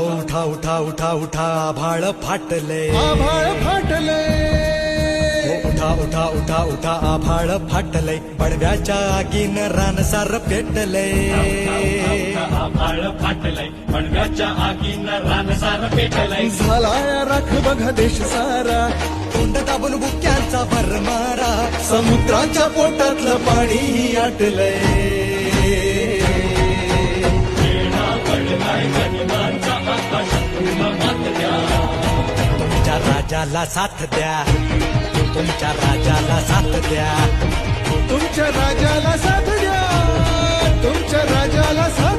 हो उठा उठा उठा उठा आभाळ फाटले आभाळ फाटले हो उठा उठा उठा उठा आभाळ फाटले बडव्याच्या आगीन रानसार पेटले आभाळ फाटलंय पडव्याच्या आगीनं रानसार पेटलंय झालाय राख बघा देश सारा तोंड दाबून बुक्यांचा भरमारा समुद्राच्या पोटातलं पाणी आटलंय पडलाय गनिमांचा आकाश मात द्या तुमच्या राजाला साथ द्या तुमच्या राजाला साथ द्या तुमच्या राजाला साथ द्या तुमच्या राजाला साथ